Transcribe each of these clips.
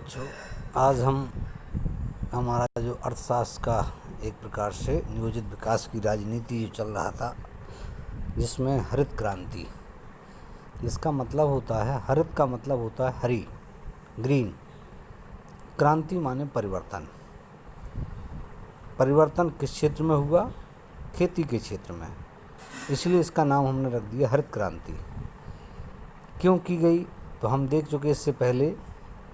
बच्चों, आज हम हमारा जो अर्थशास्त्र का एक प्रकार से नियोजित विकास की राजनीति जो चल रहा था, जिसमें हरित क्रांति, इसका मतलब होता है, हरित का मतलब होता है हरी, ग्रीन। क्रांति माने परिवर्तन। परिवर्तन किस क्षेत्र में हुआ? खेती के क्षेत्र में। इसलिए इसका नाम हमने रख दिया हरित क्रांति। क्यों की गई? तो हम देख चुके इससे पहले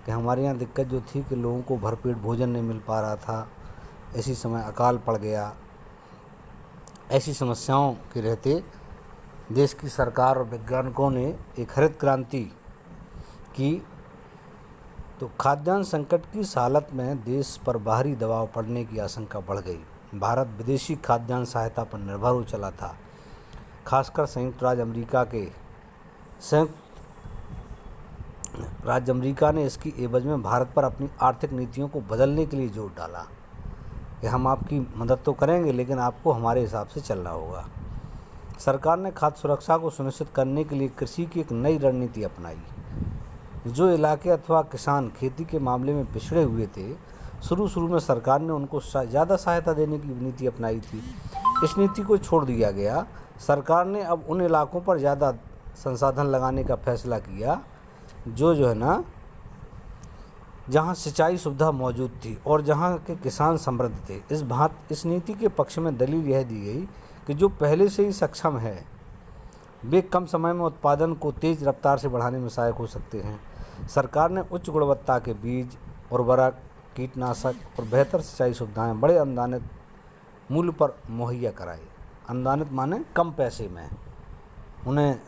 कि हमारे यहाँ दिक्कत जो थी कि लोगों को भरपेट भोजन नहीं मिल पा रहा था। इसी समय अकाल पड़ गया। ऐसी समस्याओं के रहते देश की सरकार और वैज्ञानिकों ने एक हरित क्रांति की। तो खाद्यान्न संकट की इस हालत में देश पर बाहरी दबाव पड़ने की आशंका बढ़ गई। भारत विदेशी खाद्यान्न सहायता पर निर्भर हो चला था। खासकर संयुक्त राज्य अमेरिका ने इसकी एवज में भारत पर अपनी आर्थिक नीतियों को बदलने के लिए जोर डाला कि हम आपकी मदद तो करेंगे, लेकिन आपको हमारे हिसाब से चलना होगा। सरकार ने खाद्य सुरक्षा को सुनिश्चित करने के लिए कृषि की एक नई रणनीति अपनाई। जो इलाके अथवा किसान खेती के मामले में पिछड़े हुए थे, शुरू में सरकार ने उनको ज़्यादा सहायता देने की नीति अपनाई थी। इस नीति को छोड़ दिया गया। सरकार ने अब उन इलाकों पर ज़्यादा संसाधन लगाने का फैसला किया जो है ना, जहाँ सिंचाई सुविधा मौजूद थी और जहाँ के किसान समृद्ध थे। इस नीति के पक्ष में दलील यह दी गई कि जो पहले से ही सक्षम है, वे कम समय में उत्पादन को तेज़ रफ्तार से बढ़ाने में सहायक हो सकते हैं। सरकार ने उच्च गुणवत्ता के बीज, उर्वरक, कीटनाशक और बेहतर सिंचाई सुविधाएं बड़े अनुदानित मूल्य पर मुहैया कराई। अनुदानित माने कम पैसे में उन्हें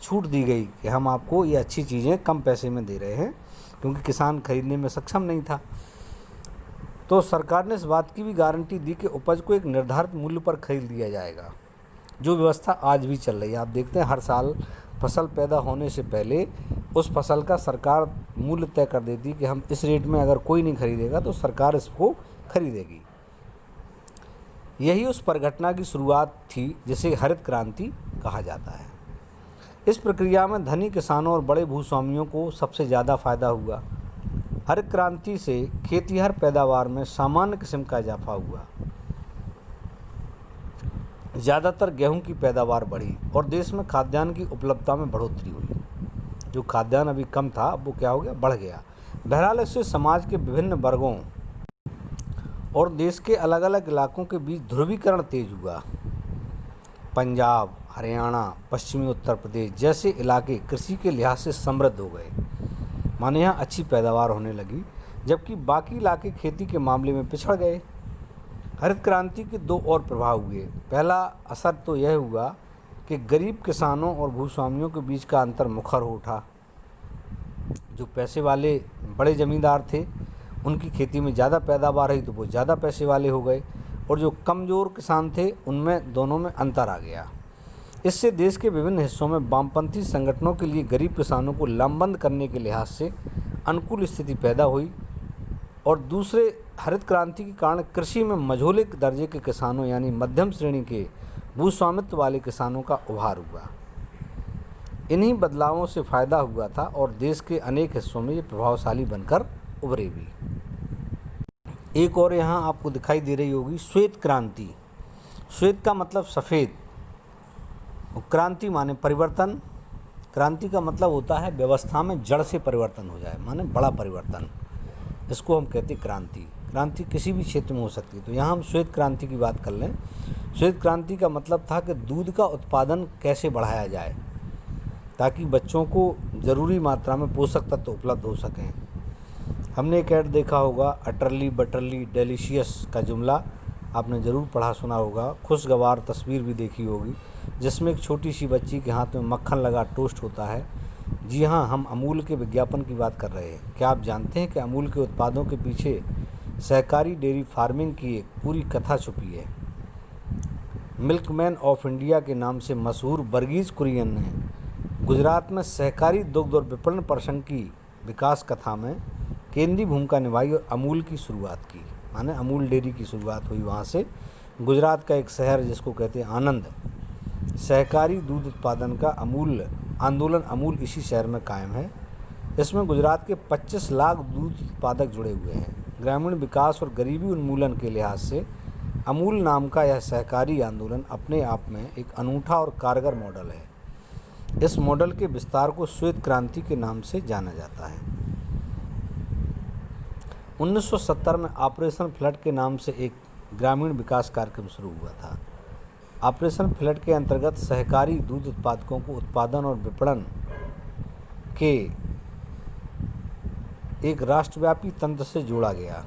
छूट दी गई कि हम आपको ये अच्छी चीज़ें कम पैसे में दे रहे हैं, क्योंकि किसान खरीदने में सक्षम नहीं था। तो सरकार ने इस बात की भी गारंटी दी कि उपज को एक निर्धारित मूल्य पर खरीद लिया जाएगा, जो व्यवस्था आज भी चल रही है। आप देखते हैं हर साल फसल पैदा होने से पहले उस फसल का सरकार मूल्य तय कर देती कि हम इस रेट में, अगर कोई नहीं खरीदेगा तो सरकार इसको खरीदेगी। यही उस परिघटना की शुरुआत थी जिसे हरित क्रांति कहा जाता है। इस प्रक्रिया में धनी किसानों और बड़े भूस्वामियों को सबसे ज़्यादा फायदा हुआ। हरित क्रांति से खेतिहर पैदावार में सामान्य किस्म का इजाफा हुआ। ज़्यादातर गेहूं की पैदावार बढ़ी और देश में खाद्यान्न की उपलब्धता में बढ़ोतरी हुई। जो खाद्यान्न अभी कम था, अब वो क्या हो गया? बढ़ गया। बहरहाल इससे समाज के विभिन्न वर्गों और देश के अलग अलग इलाकों के बीच ध्रुवीकरण तेज हुआ। पंजाब, हरियाणा, पश्चिमी उत्तर प्रदेश जैसे इलाके कृषि के लिहाज से समृद्ध हो गए, माने यहाँ अच्छी पैदावार होने लगी, जबकि बाकी इलाके खेती के मामले में पिछड़ गए। हरित क्रांति के दो और प्रभाव हुए। पहला असर तो यह हुआ कि गरीब किसानों और भूस्वामियों के बीच का अंतर मुखर हो उठा। जो पैसे वाले बड़े ज़मींदार थे, उनकी खेती में ज़्यादा पैदावार रही तो वो ज़्यादा पैसे वाले हो गए, और जो कमज़ोर किसान थे उनमें दोनों में अंतर आ गया। इससे देश के विभिन्न हिस्सों में वामपंथी संगठनों के लिए गरीब किसानों को लामबंद करने के लिहाज से अनुकूल स्थिति पैदा हुई। और दूसरे, हरित क्रांति के कारण कृषि में मझोले दर्जे के किसानों यानी मध्यम श्रेणी के भूस्वामित्व वाले किसानों का उभार हुआ। इन्हीं बदलावों से फायदा हुआ था और देश के अनेक हिस्सों में ये प्रभावशाली बनकर उभरे भी। एक और यहाँ आपको दिखाई दे रही होगी श्वेत क्रांति। श्वेत का मतलब सफ़ेद, क्रांति माने परिवर्तन। क्रांति का मतलब होता है व्यवस्था में जड़ से परिवर्तन हो जाए, माने बड़ा परिवर्तन। इसको हम कहते हैं क्रांति। क्रांति किसी भी क्षेत्र में हो सकती है। तो यहाँ हम श्वेत क्रांति की बात कर लें। श्वेत क्रांति का मतलब था कि दूध का उत्पादन कैसे बढ़ाया जाए ताकि बच्चों को ज़रूरी मात्रा में पोषक तत्व उपलब्ध हो सकें। हमने एक ऐड देखा होगा, अटरली बटरली डेलीशियस का जुमला आपने ज़रूर पढ़ा सुना होगा। खुशगवार तस्वीर भी देखी होगी, जिसमें एक छोटी सी बच्ची के हाथ में मक्खन लगा टोस्ट होता है। जी हाँ, हम अमूल के विज्ञापन की बात कर रहे हैं। क्या आप जानते हैं कि अमूल के उत्पादों के पीछे सहकारी डेयरी फार्मिंग की एक पूरी कथा छुपी है? मिल्कमैन ऑफ इंडिया के नाम से मशहूर वर्गीज कुरियन ने गुजरात में सहकारी दुग्ध और विपणन प्रसंग की विकास कथा में केंद्रीय भूमिका निभाई और अमूल की शुरुआत की, माने अमूल डेयरी की शुरुआत हुई वहाँ से। गुजरात का एक शहर जिसको कहते हैं आनंद, सहकारी दूध उत्पादन का आंदोलन अमूल इसी शहर में कायम है। इसमें गुजरात के 25 लाख दूध उत्पादक जुड़े हुए हैं। ग्रामीण विकास और गरीबी उन्मूलन के लिहाज से अमूल नाम का यह सहकारी आंदोलन अपने आप में एक अनूठा और कारगर मॉडल है। इस मॉडल के विस्तार को श्वेत क्रांति के नाम से जाना जाता है। 1970 में ऑपरेशन फ्लड के नाम से एक ग्रामीण विकास कार्यक्रम शुरू हुआ था। ऑपरेशन फ्लड के अंतर्गत सहकारी दूध उत्पादकों को उत्पादन और विपणन के एक राष्ट्रव्यापी तंत्र से जोड़ा गया।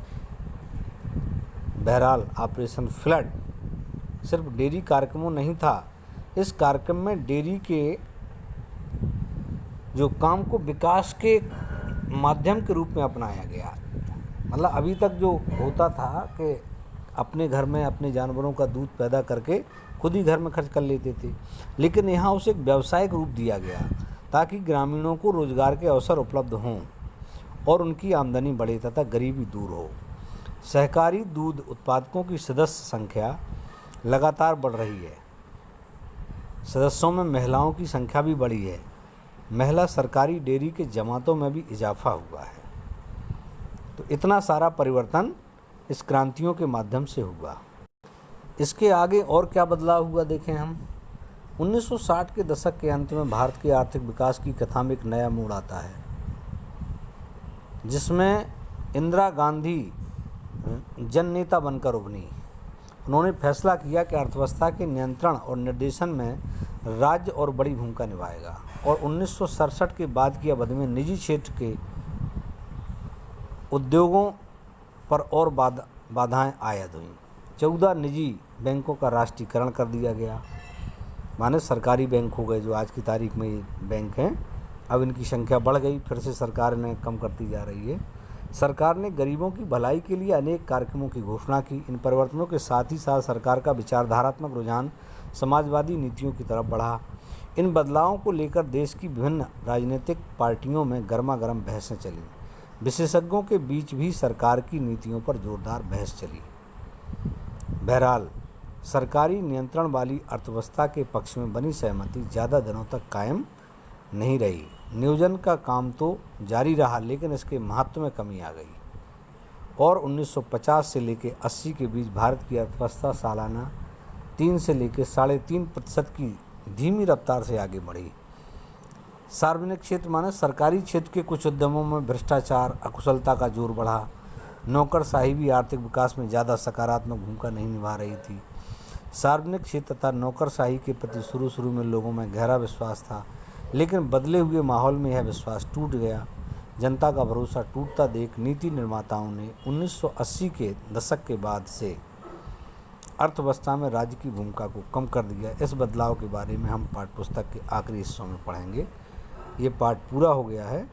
बहरहाल ऑपरेशन फ्लड सिर्फ डेयरी कार्यक्रमों नहीं था। इस कार्यक्रम में डेयरी के जो काम को विकास के माध्यम के रूप में अपनाया गया। मतलब अभी तक जो होता था कि अपने घर में अपने जानवरों का दूध पैदा करके खुद ही घर में खर्च कर लेते थे, लेकिन यहाँ उसे एक व्यावसायिक रूप दिया गया ताकि ग्रामीणों को रोजगार के अवसर उपलब्ध हों और उनकी आमदनी बढ़े तथा गरीबी दूर हो। सहकारी दूध उत्पादकों की सदस्य संख्या लगातार बढ़ रही है। सदस्यों में महिलाओं की संख्या भी बढ़ी है। महिला सरकारी डेयरी के जमातों में भी इजाफा हुआ है। तो इतना सारा परिवर्तन इस क्रांतियों के माध्यम से हुआ। इसके आगे और क्या बदलाव हुआ देखें हम। 1960 के दशक के अंत में भारत के आर्थिक विकास की कथा में एक नया मोड़ आता है, जिसमें इंदिरा गांधी जननेता बनकर उभरी। उन्होंने फैसला किया कि अर्थव्यवस्था के नियंत्रण और निर्देशन में राज्य और बड़ी भूमिका निभाएगा और 1967 के बाद की अवधि में निजी क्षेत्र के उद्योगों पर और बाधाएं आयद हुईं। 14 निजी बैंकों का राष्ट्रीयकरण कर दिया गया, माने सरकारी बैंक हो गए जो आज की तारीख में ये बैंक हैं। अब इनकी संख्या बढ़ गई, फिर से सरकार ने कम करती जा रही है। सरकार ने गरीबों की भलाई के लिए अनेक कार्यक्रमों की घोषणा की। इन परिवर्तनों के साथ ही साथ सरकार का विचारधारात्मक रुझान समाजवादी नीतियों की तरफ बढ़ा। इन बदलावों को लेकर देश की विभिन्न राजनीतिक पार्टियों में गर्मा गर्म बहसें चलीं। विशेषज्ञों के बीच भी सरकार की नीतियों पर जोरदार बहस चली। बहरहाल सरकारी नियंत्रण वाली अर्थव्यवस्था के पक्ष में बनी सहमति ज़्यादा दिनों तक कायम नहीं रही। नियोजन का काम तो जारी रहा, लेकिन इसके महत्व में कमी आ गई और 1950 से लेकर 80 के बीच भारत की अर्थव्यवस्था सालाना 3 से लेकर 3.5% की धीमी रफ्तार से आगे बढ़ी। सार्वजनिक क्षेत्र माने सरकारी क्षेत्र के कुछ उद्यमों में भ्रष्टाचार, अकुशलता का जोर बढ़ा। नौकरशाही भी आर्थिक विकास में ज़्यादा सकारात्मक भूमिका नहीं निभा रही थी। सार्वजनिक क्षेत्र तथा नौकरशाही के प्रति शुरू में लोगों में गहरा विश्वास था, लेकिन बदले हुए माहौल में यह विश्वास टूट गया। जनता का भरोसा टूटता देख नीति निर्माताओं ने 1980 के दशक के बाद से अर्थव्यवस्था में राज्य की भूमिका को कम कर दिया। इस बदलाव के बारे में हम पाठ्यपुस्तक के आखिरी हिस्सों में पढ़ेंगे। ये पाठ पूरा हो गया है।